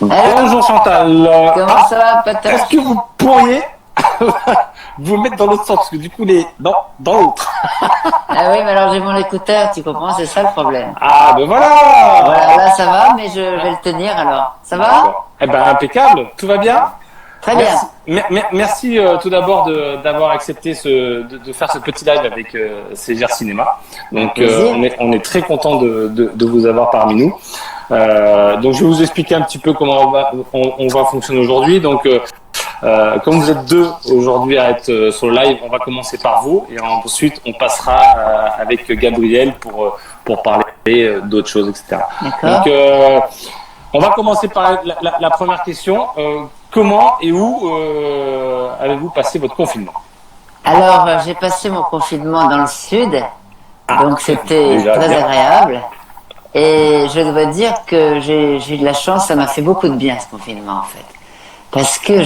Bonjour Chantal. Comment ça va, Patrick? Est-ce que vous pourriez vous mettre dans l'autre sens? Parce que du coup, dans l'autre. Ah oui, mais alors j'ai mon écouteur, tu comprends, c'est ça le problème. Ah, ben voilà. Voilà, là ça va, mais je vais le tenir alors. Ça va? D'accord. Eh ben, impeccable. Tout va bien? Très bien. Merci tout d'abord d'avoir accepté de faire ce petit live avec CGR Cinéma. Donc on est très content de vous avoir parmi nous. Donc je vais vous expliquer un petit peu comment on va fonctionner aujourd'hui. Donc comme vous êtes deux aujourd'hui à être sur le live, on va commencer par vous et ensuite on passera avec Gabriel pour parler d'autres choses, etc. Donc on va commencer par la première question. Comment et où avez-vous passé votre confinement? Alors, j'ai passé mon confinement dans le sud, donc c'était très bien agréable. Et je dois dire que j'ai eu de la chance, ça m'a fait beaucoup de bien ce confinement en fait. Parce que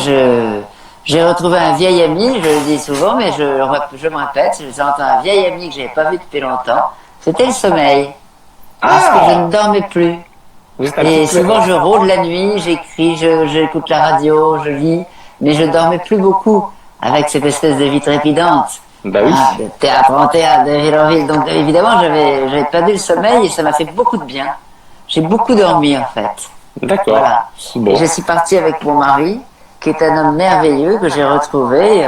j'ai retrouvé un vieil ami, je le dis souvent, mais je me répète, j'ai retrouvé un vieil ami que je n'avais pas vu depuis longtemps. C'était le sommeil. Parce que je ne dormais plus. Et souvent je rôde la nuit, j'écris, j'écoute la radio, je lis, mais je dormais plus beaucoup avec cette espèce de vie trépidante. Bah oui. De théâtre en théâtre, de ville en ville. Donc évidemment j'avais perdu le sommeil et ça m'a fait beaucoup de bien. J'ai beaucoup dormi en fait. D'accord. Voilà. Bon. Et je suis partie avec mon mari, qui est un homme merveilleux que j'ai retrouvé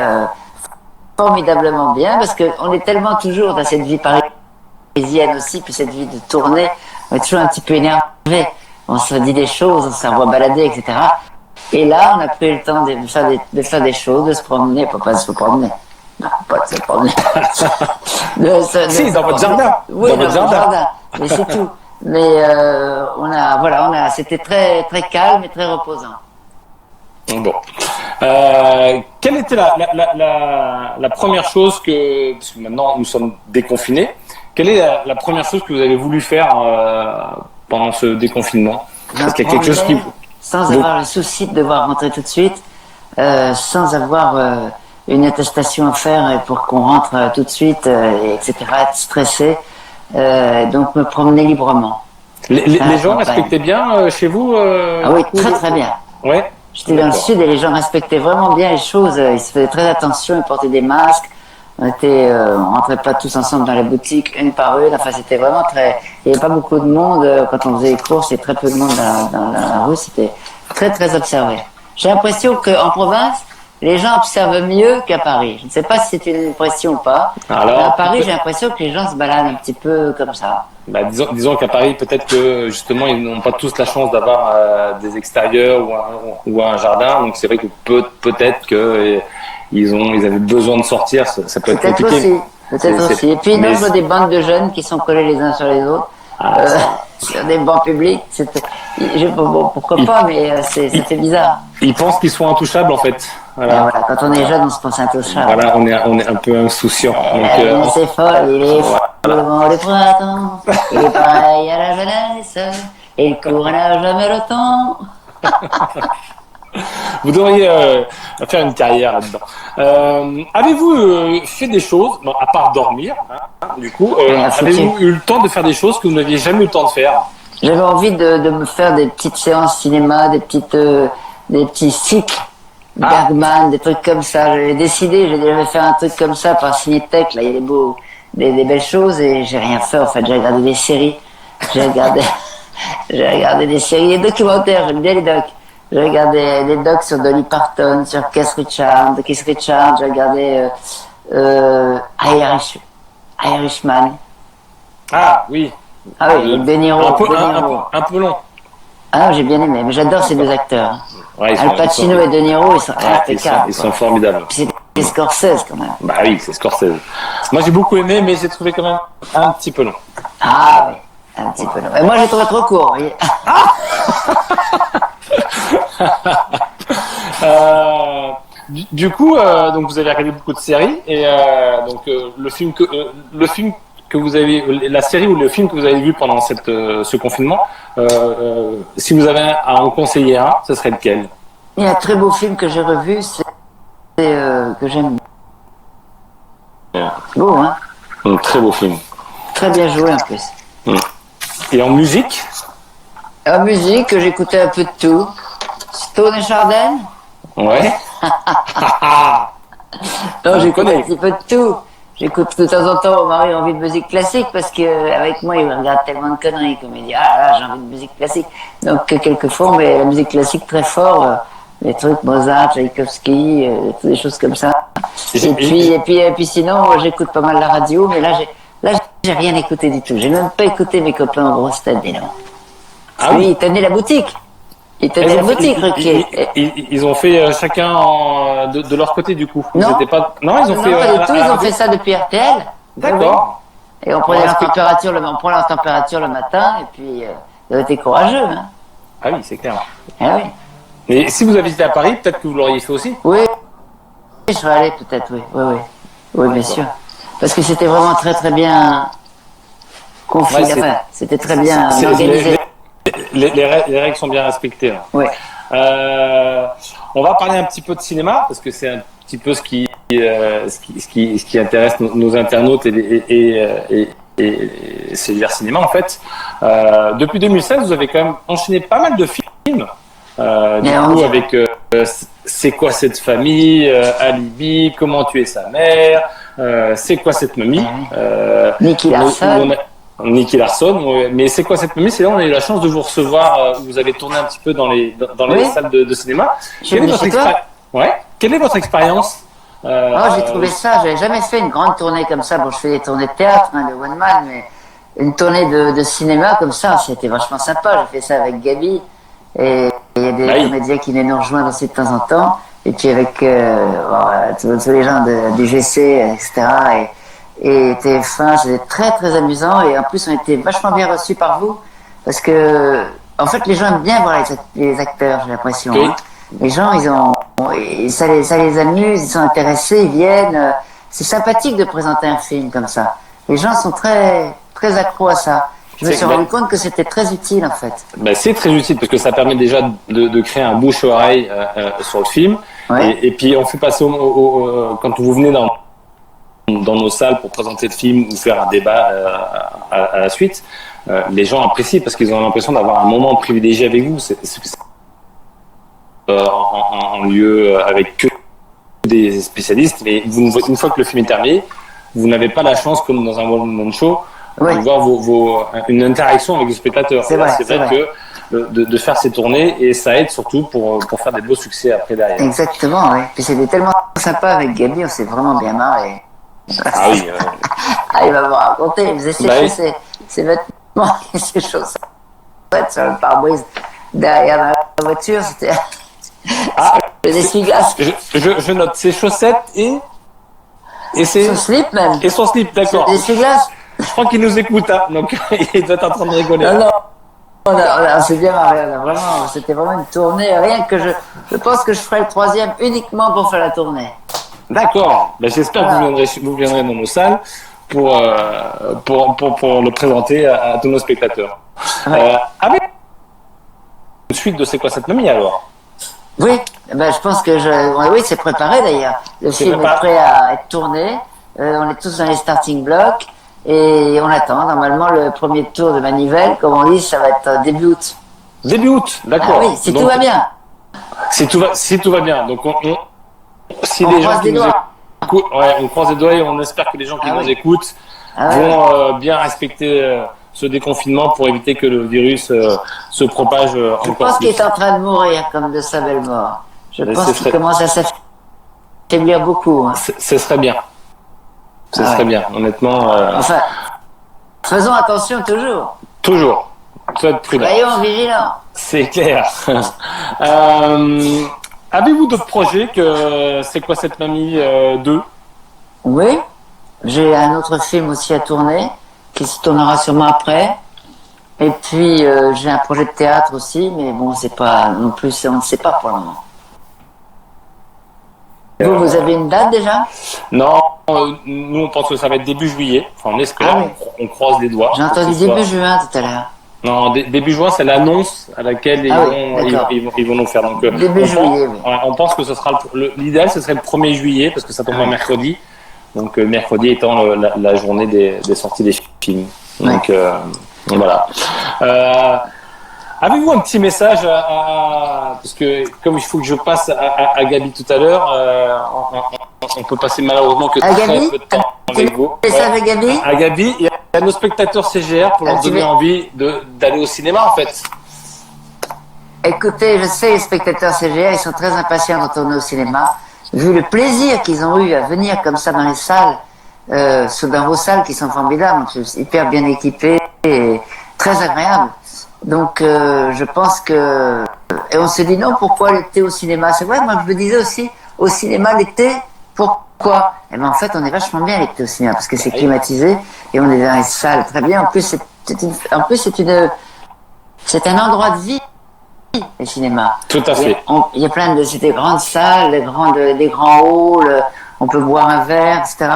formidablement bien, parce qu'on est tellement toujours dans cette vie parisienne aussi, puis cette vie de tournée, on est toujours un petit peu énervé. On se dit des choses, on s'envoie balader, etc. Et là, on a pris le temps de faire des choses, de se promener, pas de se promener. Non, pas de se promener. Si, dans votre jardin. Oui, dans votre jardin. Mais c'est tout. Mais c'était très, très calme et très reposant. Bon. Quelle était la première chose parce que maintenant nous sommes déconfinés, quelle est la première chose que vous avez voulu faire pendant ce déconfinement? Est-ce qu'il y a quelque chose qui... Sans avoir le souci de devoir rentrer tout de suite, sans avoir une attestation à faire pour qu'on rentre tout de suite, etc., être stressé, donc me promener librement. Les gens respectaient bien chez vous Ah oui, très très bien. Ouais. J'étais dans le sud et les gens respectaient vraiment bien les choses, ils se faisaient très attention, ils portaient des masques. On rentrait pas tous ensemble dans les boutiques, une par une. Enfin, c'était vraiment très. Il n'y avait pas beaucoup de monde quand on faisait les courses. Il y avait très peu de monde dans la rue. C'était très très observé. J'ai l'impression qu'en province, les gens observent mieux qu'à Paris. Je ne sais pas si c'est une impression ou pas. Alors, mais à Paris, j'ai l'impression que les gens se baladent un petit peu comme ça. Bah, disons qu'à Paris, peut-être que justement, ils n'ont pas tous la chance d'avoir des extérieurs ou un jardin. Donc c'est vrai que peut-être que ils avaient besoin de sortir, ça peut être compliqué. Peut-être aussi. Et puis, je vois des bandes de jeunes qui sont collés les uns sur les autres, sur des bancs publics. Pourquoi pas, mais c'était bizarre. Ils pensent qu'ils sont intouchables, en fait. Voilà. Quand on est jeune, on se pense intouchable. Voilà, on est un peu insouciant. C'est folle, il est fou devant les printemps, il est pareil à la jeunesse, et il court n'a jamais le temps. Vous devriez faire une carrière là-dedans. Avez-vous fait des choses, bon, à part dormir, du coup, avez-vous eu le temps de faire des choses que vous n'aviez jamais eu le temps de faire? J'avais envie de me faire des petites séances cinéma, des petits cycles, Bergman, des trucs comme ça. J'avais décidé, j'avais fait un truc comme ça par Cinétech, là, il y a des belles choses et j'ai rien fait en fait. J'ai regardé des séries, j'ai regardé des séries, des documentaires, j'aime bien les docs. J'ai regardé des docs sur Dolly Parton, sur Keith Richards, j'ai regardé Irishman. Ah oui. Ah oui, De Niro. Un peu long. Ah non, j'ai bien aimé, mais j'adore ces deux acteurs. Ouais, Al Pacino et De Niro, ils sont impeccables. Ils sont formidables. Puis c'est Scorsese quand même. Bah oui, c'est Scorsese. Moi j'ai beaucoup aimé, mais j'ai trouvé quand même un petit peu long. Ah oui, un petit peu long. Et moi j'ai trouvé trop court, vous voyez. Du coup, donc vous avez regardé beaucoup de séries et donc le film que vous avez, la série ou le film que vous avez vu pendant ce confinement, si vous avez à en conseiller un, ce serait lequel? Il y a un très beau film que j'ai revu, c'est que j'aime. Beau, hein? Un très beau film. Très bien joué en plus. Et en musique? En musique, j'écoutais un peu de tout. Stone et Chardin. Ouais. Non, j'écoute un petit peu de tout. J'écoute de temps en temps, mon mari a envie de musique classique parce que avec moi, il regarde tellement de conneries qu'on me dit ah là, j'ai envie de musique classique. Donc quelquefois, on met la musique classique très fort, les trucs Mozart, Tchaïkovski, toutes des choses comme ça. Et puis sinon, j'écoute pas mal la radio, mais là, j'ai rien écouté du tout. J'ai même pas écouté mes copains en grosse tête, dis donc. Ah oui, ils tenaient la boutique. Ils tenaient la boutique, Ruquier. Ils ont fait chacun de leur côté du coup. Non, ils pas du tout. Ils ont fait ça depuis RTL. D'accord. Et on prenait leur température, on prend leur température le matin, et puis ils ont été courageux. Hein. Ah oui, c'est clair. Ah oui. Mais si vous habitez à Paris, peut-être que vous l'auriez fait aussi. Oui, je serais allé peut-être, oui, bien sûr. Parce que c'était vraiment très très bien confié, c'était très bien organisé. Les règles sont bien respectées. Hein. Oui. On va parler un petit peu de cinéma parce que c'est un petit peu ce qui intéresse nos internautes et c'est l'hiver cinéma en fait. Depuis 2016, vous avez quand même enchaîné pas mal de films. Du coup, avec C'est quoi cette famille, Alibi, Comment tuer sa mère, C'est quoi cette mamie, Nicky Larson, mais C'est quoi cette mamie? C'est là où on a eu la chance de vous recevoir. Vous avez tourné un petit peu dans les salles de cinéma. Quelle est votre expérience? J'ai trouvé ça. J'avais jamais fait une grande tournée comme ça. Bon, je fais des tournées de théâtre, de one man, mais une tournée de cinéma comme ça, c'était vachement sympa. J'ai fait ça avec Gabi et il y a des comédiens qui venaient nous rejoindre aussi de temps en temps. Et puis avec tous les gens du GC, etc. Et TF1, c'était très très amusant et en plus on était vachement bien reçus par vous parce que en fait les gens aiment bien voir les acteurs, j'ai l'impression. Oui. Hein. Les gens ça les amuse, ils sont intéressés, ils viennent. C'est sympathique de présenter un film comme ça. Les gens sont très très accros à ça. Je me suis rendu compte que c'était très utile en fait. C'est très utile parce que ça permet déjà de créer un bouche-oreille sur le film. Ouais. Et puis on fait passer quand vous venez dans nos salles pour présenter le film ou faire un débat à la suite, les gens apprécient parce qu'ils ont l'impression d'avoir un moment privilégié avec vous. En lieu avec que des spécialistes, mais une fois que le film est terminé, vous n'avez pas la chance, comme dans un one-man show, de voir une interaction avec les spectateurs. C'est vrai que de faire ces tournées et ça aide surtout pour faire des beaux succès après derrière. Exactement, oui. Puis c'était tellement sympa avec Gabi, on s'est vraiment bien marré. Ah oui. Il va vous raconter, il faisait sécher ses vêtements et ses chaussettes sur le pare-brise derrière la voiture, c'était des essuie-glaces. Je note ses chaussettes et son slip même. Et son slip, d'accord. Des essuie-glaces. Je crois qu'il nous écoute, hein, donc il doit être en train de rigoler. Non, on s'est bien marré, c'était vraiment une tournée, rien que je pense que je ferai le 3e uniquement pour faire la tournée. D'accord. J'espère que vous viendrez dans nos salles pour le présenter à tous nos spectateurs. Avec une suite de C'est quoi cette mamie alors? Oui, je pense que c'est préparé d'ailleurs. Le film est prêt à être tourné. On est tous dans les starting blocks et on attend. Normalement, le premier tour de manivelle, comme on dit, ça va être début août. Début août, d'accord. Ah oui, si tout va bien. Si tout va bien. Donc si on les gens qui nous écoutent, on croise les doigts et on espère que les gens qui nous écoutent vont bien respecter ce déconfinement pour éviter que le virus se propage encore plus. Je pense qu'il est en train de mourir comme de sa belle mort. Je pense qu'il commence à s'affaiblir beaucoup. Hein. Ce serait bien. Ce serait bien, honnêtement. Enfin, faisons attention toujours. Toujours. Soyez prudents. Soyons vigilants. C'est clair. Avez-vous d'autres projets que C'est quoi cette mamie 2? Oui. J'ai un autre film aussi à tourner qui se tournera sûrement après. Et puis j'ai un projet de théâtre aussi, mais bon, c'est pas non plus, on ne sait pas pour le moment. Vous avez une date déjà? Non, nous on pense que ça va être début juillet. Enfin, on espère, on croise les doigts. J'ai entendu début juin tout à l'heure. Non, début juin, c'est l'annonce à laquelle ils vont nous faire. Donc, début juillet. On pense que ce sera l'idéal, ce serait le 1er juillet parce que ça tombe un mercredi. Donc mercredi étant la journée des sorties des films. Donc voilà. Avez-vous un petit message parce que comme il faut que je passe à Gabi tout à l'heure, on peut passer malheureusement que très peu de temps avec vous. Message à Gabi. À Gabi et à nos spectateurs CGR pour leur donner envie d'aller au cinéma en fait. Écoutez, je sais, les spectateurs CGR, ils sont très impatients de retourner au cinéma. Vu le plaisir qu'ils ont eu à venir comme ça dans les salles, dans vos salles qui sont formidables, hyper bien équipées et très agréables. Donc, je pense que... Et on se dit non, pourquoi l'été au cinéma? C'est vrai, moi je me disais aussi, au cinéma l'été, pourquoi? Eh bien en fait, on est vachement bien l'été au cinéma, parce que c'est climatisé, et on est dans les salles très bien. En plus, c'est un endroit de vie. Le cinéma. Tout à fait. Il y a plein de, c'est des grandes salles, des grands halls, on peut boire un verre, etc.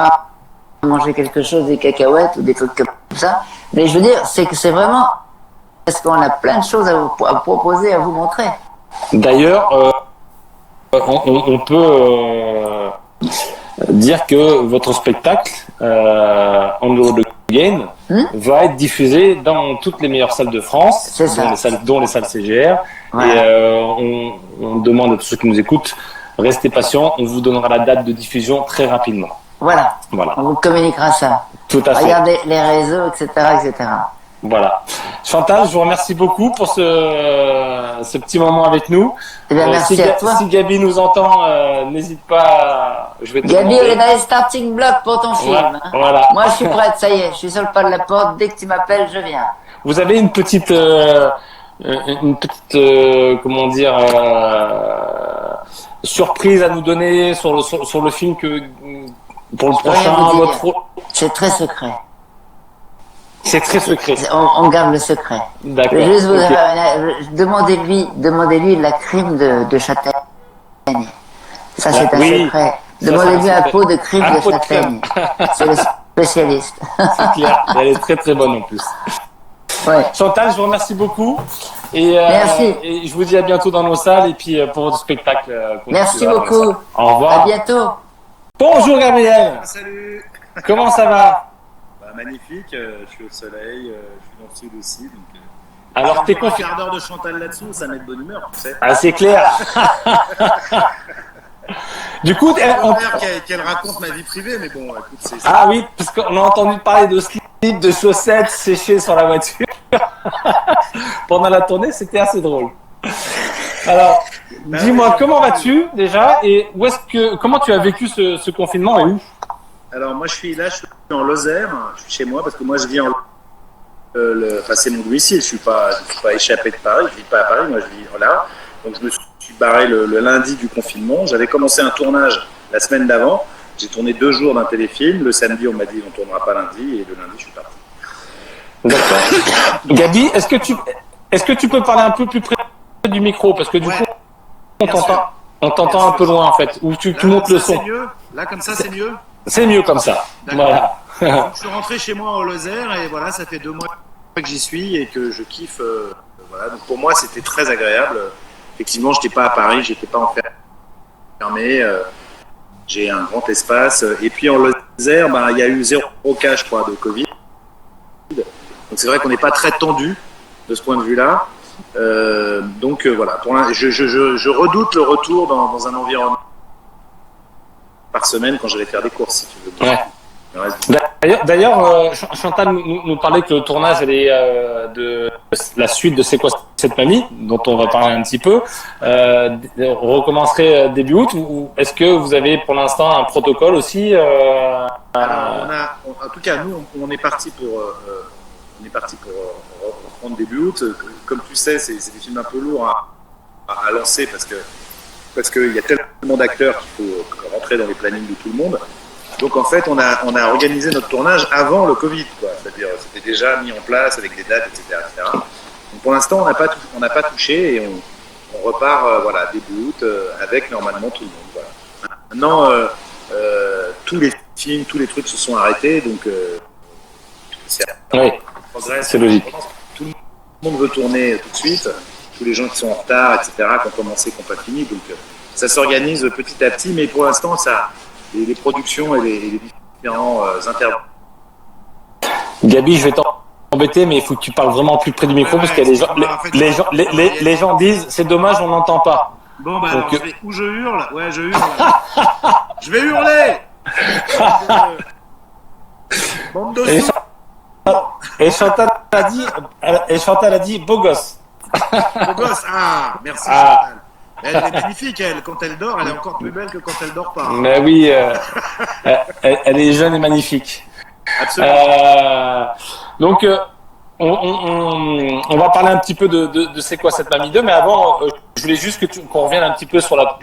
Manger quelque chose, des cacahuètes ou des trucs comme ça. Mais je veux dire, c'est que c'est vraiment, parce qu'on a plein de choses à proposer, à vous montrer. D'ailleurs, on peut dire que votre spectacle, On the Game, va être diffusé dans toutes les meilleures salles de France, dont les salles CGR. Voilà. Et on demande à tous ceux qui nous écoutent, restez patients, on vous donnera la date de diffusion très rapidement. Voilà. On vous communiquera ça. Tout à fait. Regardez les réseaux, etc., etc. Voilà. Chantal, je vous remercie beaucoup pour ce petit moment avec nous. Eh bien, merci à toi. Si Gabi nous entend, n'hésite pas. Gabi, on est dans les starting blocks pour ton film. Voilà. Hein. Voilà. Moi, je suis prête, ça y est, je suis sur le pas de la porte. Dès que tu m'appelles, je viens. Vous avez une petite, comment dire, surprise à nous donner sur le film que pour le prochain. C'est très secret. C'est très secret. On garde le secret. D'accord. Juste demandez-lui la crime de châtaigne. Ça, c'est un secret. Demandez-lui un pot de crime de châtaigne. C'est le spécialiste. C'est clair. Elle est très très bonne en plus. Ouais. Chantal, je vous remercie beaucoup. Merci. Et je vous dis à bientôt dans nos salles et puis pour votre spectacle. Merci beaucoup. Au revoir. À bientôt. Bonjour Gabriel. Salut. Comment ça va? Magnifique, je suis au soleil, je suis dans le sud aussi. Donc, alors t'es confiant. Un quart d'heure de Chantal là-dessous, ça met de bonne humeur, tu sais. Ah, c'est clair. Du coup, qu'elle raconte ma vie privée, mais bon, écoute, c'est ça. Ah oui, parce qu'on a entendu parler de slip, de chaussettes séchées sur la voiture. Pendant la tournée, c'était assez drôle. Alors, dis-moi, comment vas-tu déjà et comment tu as vécu ce confinement et où? Alors moi je suis en Lozère, je suis chez moi parce que moi je vis c'est mon domicile, je suis pas échappé de Paris, je vis pas à Paris, moi je vis là. Donc je me suis barré le lundi du confinement. J'avais commencé un tournage la semaine d'avant. J'ai tourné 2 jours d'un téléfilm. Le samedi on m'a dit on tournera pas lundi et le lundi je suis parti. D'accord. Gabi, est-ce que tu peux parler un peu plus près du micro parce que du coup on t'entend un peu loin en fait. Ou tu montes le son. C'est mieux. Là comme ça c'est mieux. C'est mieux comme ça. Voilà. Donc, je suis rentré chez moi au Lozère et voilà, ça fait 2 mois que j'y suis et que je kiffe. Voilà. Donc pour moi, c'était très agréable. Effectivement, je n'étais pas à Paris, j'étais pas enfermé. J'ai un grand espace. Et puis en Lozère, il y a eu 0 cas, je crois, de Covid. Donc c'est vrai qu'on n'est pas très tendu de ce point de vue-là. Donc voilà, je redoute le retour dans un environnement par semaine quand j'allais faire des courses, si tu veux. Ouais. D'ailleurs, Chantal nous parlait que le tournage de la suite de C'est quoi cette mamie, dont on va parler un petit peu, recommencerait début août, ou est-ce que vous avez pour l'instant un protocole aussi Alors, en tout cas, nous, on est parti pour reprendre début août. Comme tu sais, c'est des films un peu lourds à lancer parce qu'il y a tellement d'acteurs qu'il faut rentrer dans les plannings de tout le monde. Donc en fait, on a organisé notre tournage avant le Covid, quoi. C'est-à-dire, c'était déjà mis en place avec des dates, etc. Donc pour l'instant, on n'a pas touché et on repart, début août avec normalement tout le monde. Voilà. Maintenant, tous les films, tous les trucs se sont arrêtés, donc c'est logique. Tout le monde veut tourner tout de suite. Tous les gens qui sont en retard, etc., qui ont commencé, qui n'ont pas fini. Donc, ça s'organise petit à petit, mais pour l'instant, les productions et les différents intervenants. Gabi, je vais embêter, mais il faut que tu parles vraiment plus près du micro parce que les gens disent c'est dommage, on n'entend pas. Bon, bah alors, où je hurle? Ouais, je hurle. Je vais hurler. Bande de et Chantal a dit beau gosse. Beau gosse. Ah, merci Chantal. Elle est magnifique, elle. Quand elle dort, elle est encore plus belle que quand elle dort pas. Mais oui, elle est jeune et magnifique. Absolument. Donc, on va parler un petit peu de C'est quoi cette mamie 2, mais avant, je voulais juste qu'on revienne un petit peu sur la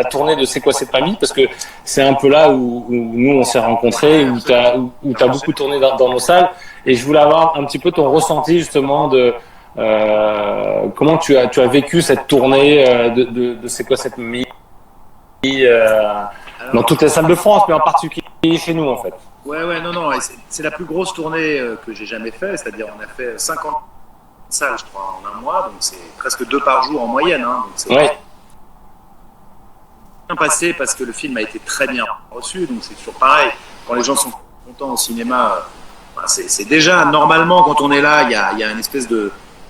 tournée de C'est quoi cette mamie, parce que c'est un peu là où nous on s'est rencontrés, où t'as beaucoup tourné dans nos salles, et je voulais avoir un petit peu ton ressenti justement de comment tu as vécu cette tournée de C'est quoi cette mamie dans toutes les salles de France, mais en particulier chez nous en fait. Ouais, non, c'est la plus grosse tournée que j'ai jamais fait, c'est-à-dire on a fait 50 salles, je crois, en un mois, donc c'est presque 2 par jour en moyenne. Hein, donc c'est bien passé parce que le film a été très bien reçu, donc c'est toujours pareil. Quand les gens sont contents au cinéma, c'est déjà normalement quand on est là, il y a une espèce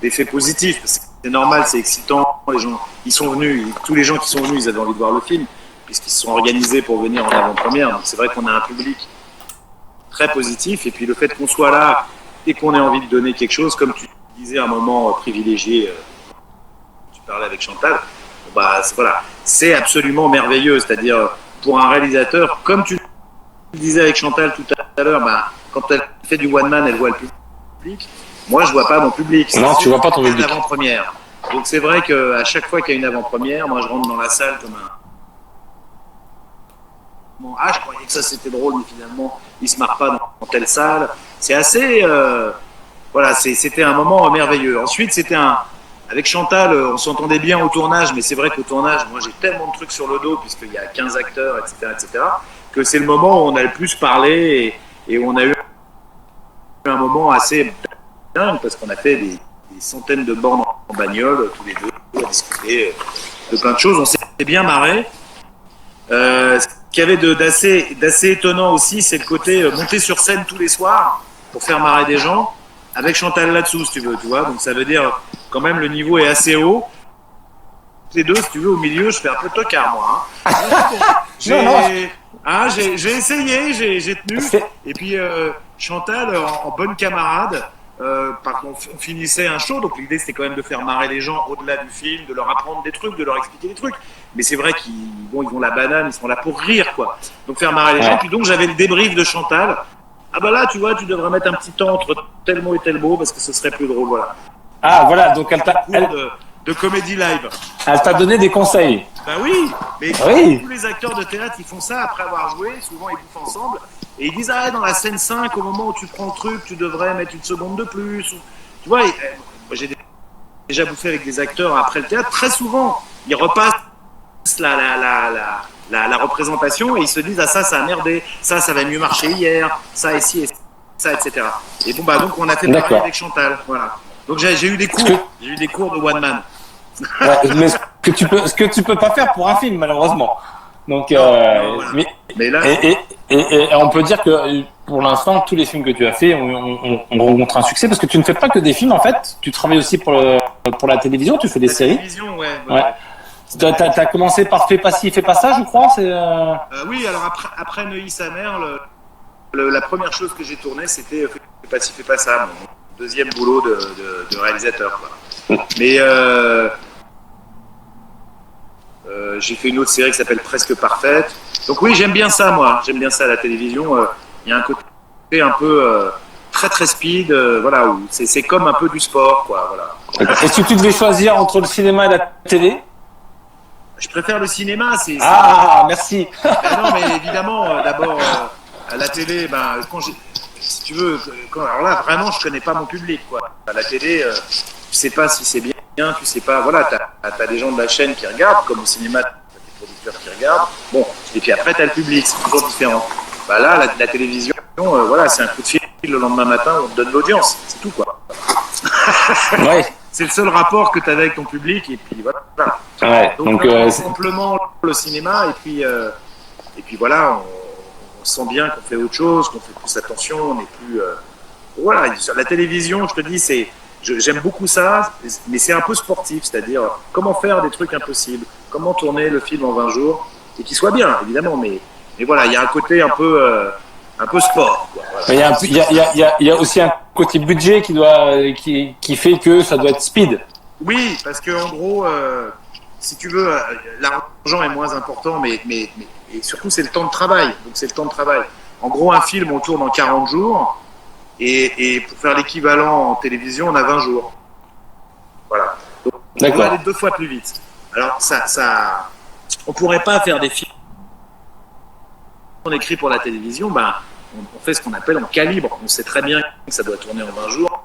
d'effet positif. C'est normal, c'est excitant. Les gens, ils sont venus, tous les gens qui sont venus, ils avaient envie de voir le film puisqu'ils se sont organisés pour venir en avant-première. Donc c'est vrai qu'on a un public très positif, et puis le fait qu'on soit là et qu'on ait envie de donner quelque chose, comme tu disais, un moment privilégié, tu parlais avec Chantal, voilà, c'est absolument merveilleux, c'est-à-dire pour un réalisateur, comme tu le disais avec Chantal tout à l'heure, quand elle fait du one man, elle voit le public, moi je vois pas mon public. Non, tu vois pas ton public. Avant-première. Donc c'est vrai qu'à chaque fois qu'il y a une avant-première, moi je rentre dans la salle comme un... je croyais que ça c'était drôle, mais finalement il se marre pas dans telle salle. C'est assez, voilà, c'était un moment merveilleux. Ensuite, avec Chantal, on s'entendait bien au tournage, mais c'est vrai qu'au tournage, moi j'ai tellement de trucs sur le dos puisqu'il y a 15 acteurs, etc., que c'est le moment où on a le plus parlé et on a eu un moment assez dingue parce qu'on a fait des centaines de bornes en bagnole tous les deux, à discuter de plein de choses. On s'est bien marré. Ce qu'il y avait d'assez étonnant aussi, c'est le côté monter sur scène tous les soirs pour faire marrer des gens, avec Chantal là-dessous, si tu veux, tu vois. Donc ça veut dire quand même le niveau est assez haut. Les deux, si tu veux, au milieu, je fais un peu tocard, moi. Hein. J'ai essayé, j'ai tenu. Et puis Chantal, en bonne camarade, par contre, on finissait un show, donc l'idée c'était quand même de faire marrer les gens au-delà du film, de leur apprendre des trucs, de leur expliquer des trucs. Mais c'est vrai qu'ils vont la banane, ils sont là pour rire, quoi. Donc faire marrer les gens. Puis donc j'avais le débrief de Chantal. Ah bah là, tu vois, tu devrais mettre un petit temps entre tel mot et tel mot parce que ce serait plus drôle, voilà. Ah voilà, donc elle t'a de comédie live. Elle t'a donné des conseils. Bah oui, mais tous les acteurs de théâtre ils font ça après avoir joué, souvent ils bouffent ensemble et ils disent dans la scène 5, au moment où tu prends le truc, tu devrais mettre une seconde de plus. Tu vois, moi, j'ai déjà bouffé avec des acteurs après le théâtre, très souvent ils repassent la représentation et ils se disent ça a merdé, ça va mieux marcher hier, ça ici et ça, etc. Et bon donc on a fait pareil avec Chantal, voilà. Donc j'ai eu des cours de one man. Mais ce que tu peux pas faire pour un film malheureusement. Donc voilà. Mais là, et on peut dire que pour l'instant tous les films que tu as fait ont rencontré un succès parce que tu ne fais pas que des films en fait, tu travailles aussi pour la télévision, tu fais des séries. Télévision, ouais. T'as commencé par Fais pas ci, fais pas ça, je crois. Oui, alors après Neuilly sa mère, la première chose que j'ai tournée, c'était Fais pas ci, fais pas ça, mon deuxième boulot de réalisateur, quoi. Mais j'ai fait une autre série qui s'appelle Presque Parfaite. Donc oui, j'aime bien ça, moi. J'aime bien ça à la télévision. Il y a un côté un peu très très speed, voilà, où c'est comme un peu du sport, quoi. Voilà. Et si tu devais choisir entre le cinéma et la télé? Je préfère le cinéma. Merci. Non, mais évidemment, d'abord, à la télé, si tu veux, alors là, vraiment, je connais pas mon public, quoi. À la télé, tu sais pas si c'est bien, tu sais pas, voilà, t'as des gens de la chaîne qui regardent, comme au cinéma, t'as des producteurs qui regardent, bon, et puis après, t'as le public, c'est toujours différent. Là, la télévision, voilà, c'est un coup de fil le lendemain matin, on te donne l'audience, c'est tout, quoi. Ouais. C'est le seul rapport que tu as avec ton public, et puis voilà. Ouais, donc simplement le cinéma, et puis voilà, on sent bien qu'on fait autre chose, qu'on fait plus attention, on n'est plus voilà, sur la télévision, je te dis, j'aime beaucoup ça, mais c'est un peu sportif, c'est-à-dire comment faire des trucs impossibles, comment tourner le film en 20 jours, et qu'il soit bien, évidemment, mais voilà, il y a un côté un peu sport. Quoi, voilà. Mais il y a aussi un côté budget qui fait que ça doit être speed. Oui, parce que en gros, si tu veux, l'argent est moins important, mais et surtout c'est le temps de travail. Donc c'est le temps de travail. En gros, un film, on tourne en 40 jours, et pour faire l'équivalent en télévision, on a 20 jours. Voilà. Donc on va aller 2 fois plus vite. Alors on pourrait pas faire des films on écrit pour la télévision, ben, on fait ce qu'on appelle en calibre. On sait très bien que ça doit tourner en 20 jours.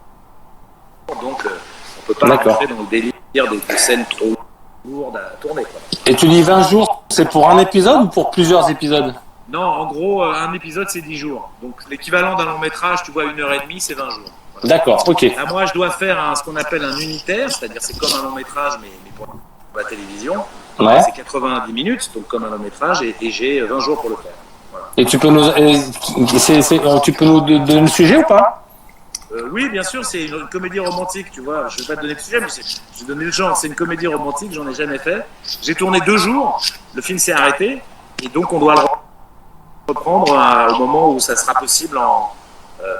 Donc, on peut pas rentrer dans le délire des scènes trop lourdes à tourner. Quoi. Et tu dis 20 jours, c'est pour un épisode ou pour plusieurs épisodes? Non, en gros, un épisode, c'est 10 jours. Donc, l'équivalent d'un long métrage, tu vois, 1h30, c'est 20 jours. Voilà. D'accord, ok. Là, moi, je dois faire ce qu'on appelle un unitaire, c'est-à-dire c'est comme un long métrage, mais pour la télévision. Ouais. C'est 90 minutes, donc comme un long métrage, et j'ai 20 jours pour le faire. Voilà. Et tu peux nous donner le sujet ou pas? Oui, bien sûr, c'est une comédie romantique, tu vois. Je vais pas te donner le sujet, mais je vais donner le genre. C'est une comédie romantique, j'en ai jamais fait. J'ai tourné 2 jours, le film s'est arrêté, et donc on doit le reprendre au moment où ça sera possible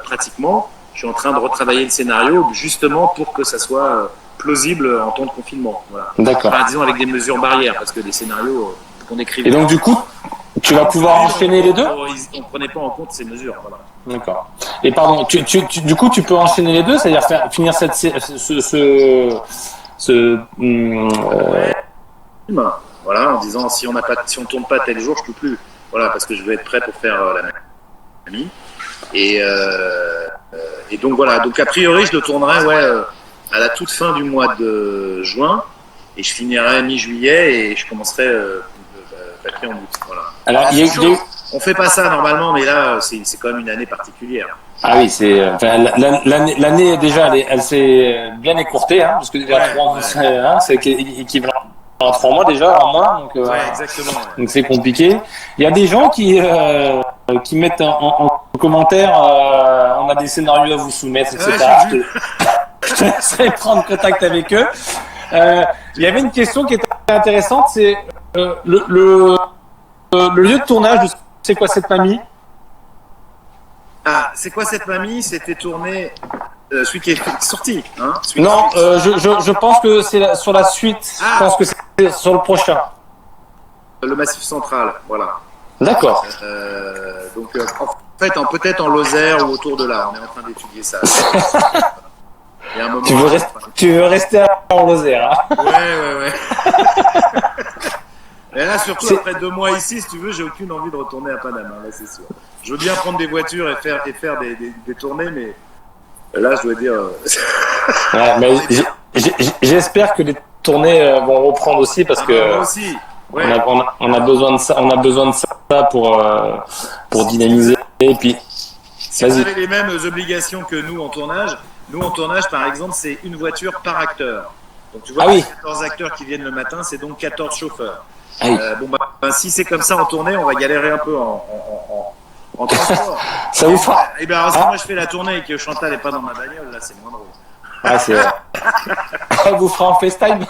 pratiquement. Je suis en train de retravailler le scénario, justement pour que ça soit plausible en temps de confinement. Voilà. D'accord. Enfin, disons avec des mesures barrières, parce que les scénarios qu'on écrivait. Et donc du coup, tu vas pouvoir enchaîner les deux? On ne prenait pas en compte ces mesures. Voilà. D'accord. Et pardon, du coup, tu peux enchaîner les deux, c'est-à-dire finir voilà, en disant si on tourne pas tel jour, je peux plus. Voilà, parce que je veux être prêt pour faire la mamie. Et donc voilà. Donc a priori, je le tournerai à la toute fin du mois de juin, et je finirai mi-juillet et je commencerai papier en août. Voilà. Alors, on fait pas ça normalement, mais là, c'est quand même une année particulière. Ah oui, l'année déjà, elle s'est bien écourtée, hein, parce que déjà 3 mois, c'est équivalent à 3 mois déjà en moins, donc exactement. Donc c'est compliqué. Il y a des gens qui mettent en commentaire, on a des scénarios à vous soumettre, etc. Je laisserai prendre contact avec eux. Il y avait une question qui était intéressante, c'est le lieu de tournage de C'est quoi cette mamie? Ah, c'est quoi cette mamie? C'était tourné celui qui est sorti, hein? Non, je pense que c'est sur la suite. Je pense que c'est sur le prochain. Le Massif Central, voilà. D'accord. Donc, en fait, peut-être en Lozère ou autour de là. On est en train d'étudier ça. Il y a un moment, tu veux rester en Lozère, hein? Ouais. Et là, surtout après 2 mois ici, si tu veux, j'ai aucune envie de retourner à Panama, là, c'est sûr. Je veux bien prendre des voitures et faire des tournées, mais là, je dois dire. Ouais, mais j'espère que les tournées vont reprendre aussi parce que. Moi aussi. Ouais. On a besoin de ça. On a besoin de ça pour dynamiser. Et puis. Si vous avez les mêmes obligations que nous en tournage, par exemple, c'est une voiture par acteur. Donc tu vois, 14 acteurs qui viennent le matin, c'est donc 14 chauffeurs. Ah oui. Si c'est comme ça en tournée, on va galérer un peu en transport. Ça vous fera. Et bien, si moi je fais la tournée et que Chantal n'est pas dans ma bagnole, là c'est moins drôle. Ah, c'est vrai. On vous fera en FaceTime.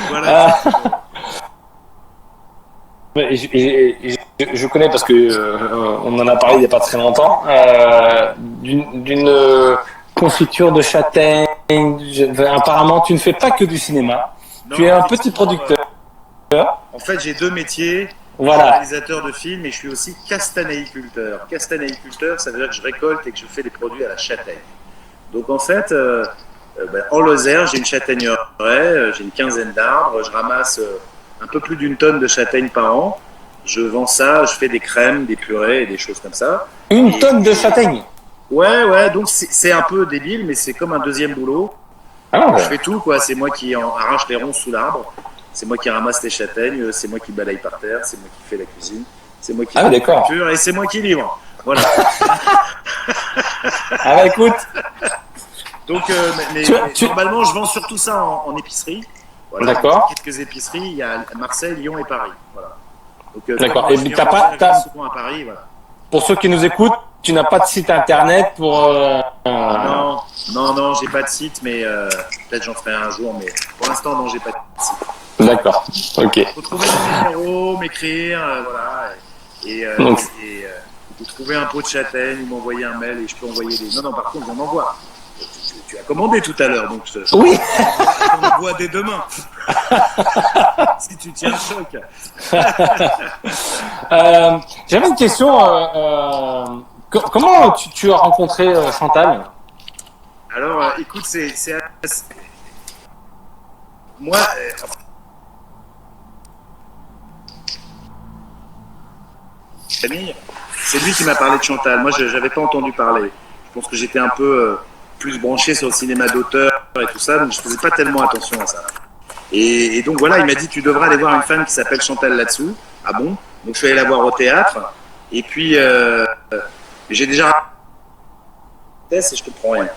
Voilà. Je connais parce que on en a parlé il n'y a pas très longtemps d'une confiture de châtaigne. Apparemment, tu ne fais pas que du cinéma. Non, tu es un petit producteur. En fait, j'ai 2 métiers. Voilà. Réalisateur de films, et je suis aussi castanéiculteur. Castanéiculteur, ça veut dire que je récolte et que je fais des produits à la châtaigne. Donc en fait, en Lozère, j'ai une châtaigneraie, j'ai une quinzaine d'arbres, je ramasse un peu plus d'1 tonne de châtaignes par an. Je vends ça, je fais des crèmes, des purées et des choses comme ça. 1 tonne de châtaignes? Ouais, donc c'est un peu débile, mais c'est comme un deuxième boulot. Ah ouais. Je fais tout, quoi. C'est moi qui arrache les ronces sous l'arbre, c'est moi qui ramasse les châtaignes, c'est moi qui balaye par terre, c'est moi qui fais la cuisine, c'est moi qui fais la peinture et c'est moi qui livre. Voilà. Ah bah écoute. Donc, normalement, je vends surtout ça en épicerie. Voilà. D'accord. Quelques épiceries, il y a Marseille, Lyon et Paris. Voilà. Donc, d'accord. Et souvent à Paris, voilà. pour ceux qui nous écoutent, tu n'as pas de site internet pour. Non, j'ai pas de site, mais peut-être j'en ferai un jour, mais pour l'instant, non, j'ai pas de site. D'accord, ok. Faut trouver mon numéro, m'écrire, voilà, et vous trouver un pot de châtaigne ou m'envoyer un mail et je peux envoyer des. Non, par contre, j'en envoie. Tu as commandé tout à l'heure, donc oui. on envoie dès demain. Si tu tiens le choc. J'avais une question. Comment tu as rencontré Chantal? Alors, écoute, c'est moi. Famille, c'est lui qui m'a parlé de Chantal. Moi, je n'avais pas entendu parler. Je pense que j'étais un peu plus branché sur le cinéma d'auteur et tout ça, donc je faisais pas tellement attention à ça. Et donc voilà, il m'a dit tu devrais aller voir une femme qui s'appelle Chantal là-dessous. Ah bon? Donc je suis allé la voir au théâtre. Et puis j'ai déjà et je comprends rien.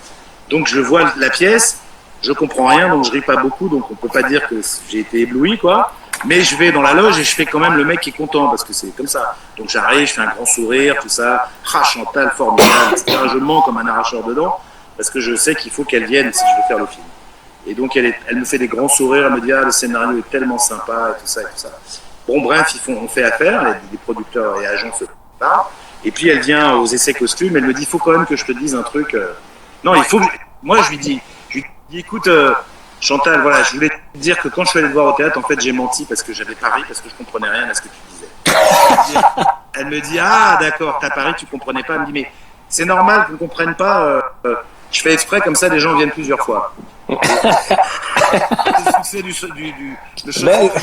Donc je vois la pièce, je comprends rien, donc je ris pas beaucoup, donc on peut pas dire que j'ai été ébloui quoi. Mais je vais dans la loge et je fais quand même le mec qui est content parce que c'est comme ça. Donc j'arrive, je fais un grand sourire, tout ça. Ah, Chantal, formidable, etc. Je mens comme un arracheur de dents parce que je sais qu'il faut qu'elle vienne si je veux faire le film. Et donc elle me fait des grands sourires, elle me dit ah le scénario est tellement sympa et tout ça et tout ça. Bon bref, on fait affaire, les producteurs et agents se parlent. Et puis elle vient aux essais costumes, elle me dit il faut quand même que je te dise un truc. Non, il faut que moi je lui dis écoute Chantal, voilà, je voulais te dire que quand je suis allé te voir au théâtre, en fait, j'ai menti parce que j'avais pari, parce que je comprenais rien à ce que tu disais. Elle me dit, ah, d'accord, t'as pari, tu comprenais pas. Elle me dit, mais c'est normal qu'on comprenne pas. Je fais exprès, comme ça, les gens viennent plusieurs fois. Le succès du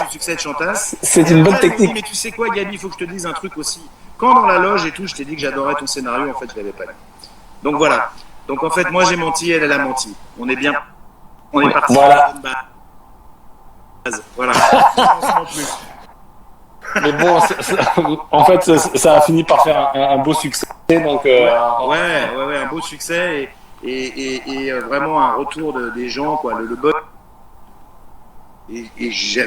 succès de Chantal. C'est une bonne technique. Elle me dit, mais tu sais quoi, Gabi, il faut que je te dise un truc aussi. Quand dans la loge et tout, je t'ai dit que j'adorais ton scénario, en fait, je l'avais pas dit. Donc voilà. Donc en fait, moi j'ai menti, elle a menti. On est parti. Voilà. Voilà. Mais bon, en fait, ça a fini par faire un beau succès. Donc, ouais, un beau succès et vraiment un retour des gens, quoi. Le bon. Et j'y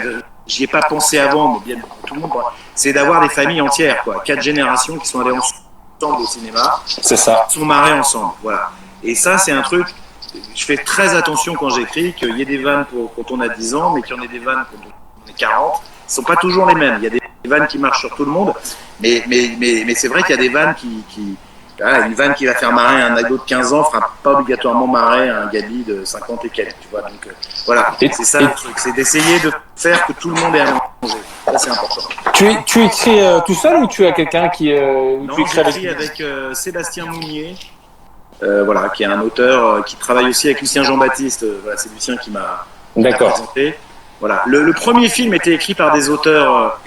ai pas pensé avant, mais bien tout le monde. C'est d'avoir des familles entières, quoi. 4 générations qui sont allées ensemble au cinéma. C'est ça. Qui sont marrées ensemble, voilà. Et ça, c'est un truc. Je fais très attention quand j'écris qu'il y ait des vannes quand on a 10 ans, mais qu'il y en ait des vannes quand on est 40. Ils ne sont pas toujours les mêmes. Il y a des vannes qui marchent sur tout le monde, mais c'est vrai qu'il y a des vannes une vanne qui va faire marrer un ado de 15 ans fera pas obligatoirement marrer un Gabi de 50 et quelques, tu vois. Donc voilà, c'est ça le truc, c'est d'essayer de faire que tout le monde ait à manger. Ça, c'est important. Tu écris tout seul ou tu as quelqu'un qui non, j'écris avec Sébastien Mounier. Voilà, qui est un auteur qui travaille aussi avec Lucien Jean-Baptiste. Voilà, c'est Lucien qui m'a présenté. Voilà. Le premier film était écrit par des auteurs,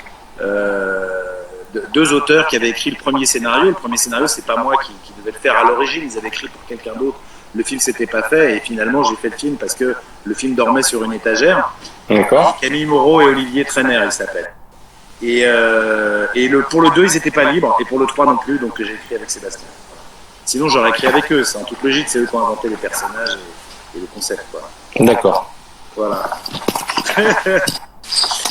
deux auteurs qui avaient écrit le premier scénario. Le premier scénario, c'est pas moi qui devais le faire à l'origine. Ils avaient écrit pour quelqu'un d'autre. Le film s'était pas fait et finalement j'ai fait le film parce que le film dormait sur une étagère. D'accord. Camille Moreau et Olivier Trainer, il s'appelle. Et pour le 2, ils n'étaient pas libres et pour le 3 non plus, donc j'ai écrit avec Sébastien. Sinon, j'aurais écrit avec eux. C'est en toute logique, c'est eux qui ont inventé les personnages et le concept, quoi. D'accord. Voilà.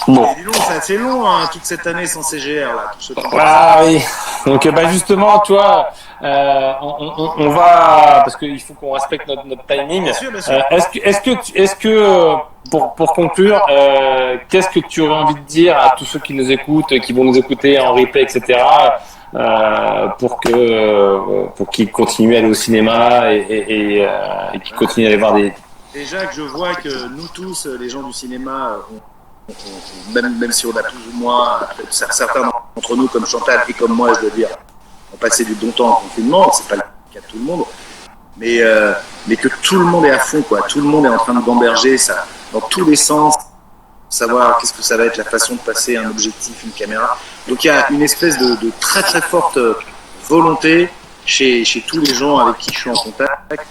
Bon. Et dis donc, c'est assez long, hein, toute cette année sans CGR, là. Tout ce temps. Ah oui. Donc, justement, toi, on va, parce qu'il faut qu'on respecte notre timing. Bien sûr, bien sûr. Est-ce que pour conclure, qu'est-ce que tu aurais envie de dire à tous ceux qui nous écoutent, qui vont nous écouter en replay, etc., pour qu'ils continuent à aller au cinéma et qu'ils continuent à aller voir des... Déjà que je vois que nous tous, les gens du cinéma, même si on a plus ou moins, certains d'entre nous, comme Chantal et comme moi, je dois dire, ont passé du bon temps en confinement, c'est pas le cas de tout le monde, mais que tout le monde est à fond, quoi. Tout le monde est en train de gamberger ça dans tous les sens, savoir qu'est-ce que ça va être la façon de passer un objectif, une caméra. Donc il y a une espèce de très très forte volonté chez tous les gens avec qui je suis en contact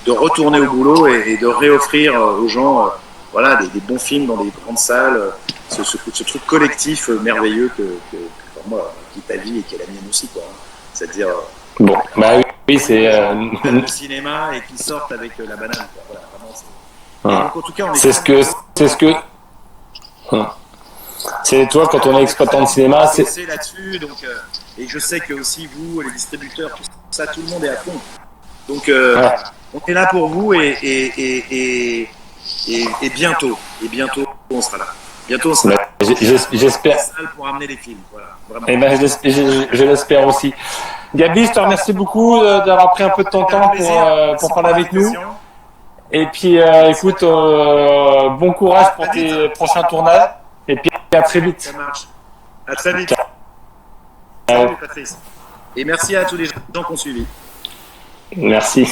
de retourner au boulot et de réoffrir aux gens voilà, des bons films dans des grandes salles, ce truc collectif merveilleux que pour moi, qui est ta vie et qui est la mienne aussi, quoi. C'est-à-dire bon, oui, c'est le cinéma et qui sortent avec la banane, quoi. Voilà, vraiment, donc, en tout cas, c'est toi quand on est exploitant de cinéma, c'est là-dessus, donc Et je sais que aussi vous, les distributeurs, tout ça, tout le monde est à fond. Donc, on est là pour vous et bientôt. Et bientôt, on sera là. Bientôt, on sera là. J'espère. Pour amener les films. Voilà, vraiment. Eh ben, je l'espère aussi. Gabi, je te remercie beaucoup d'avoir pris un peu de ton temps pour parler avec nous. Et puis, écoute, bon courage pour tes prochains tournages. Et puis, à très vite. Ça marche. À très vite. Salut, Patrice. Et merci à tous les gens qui ont suivi. Merci.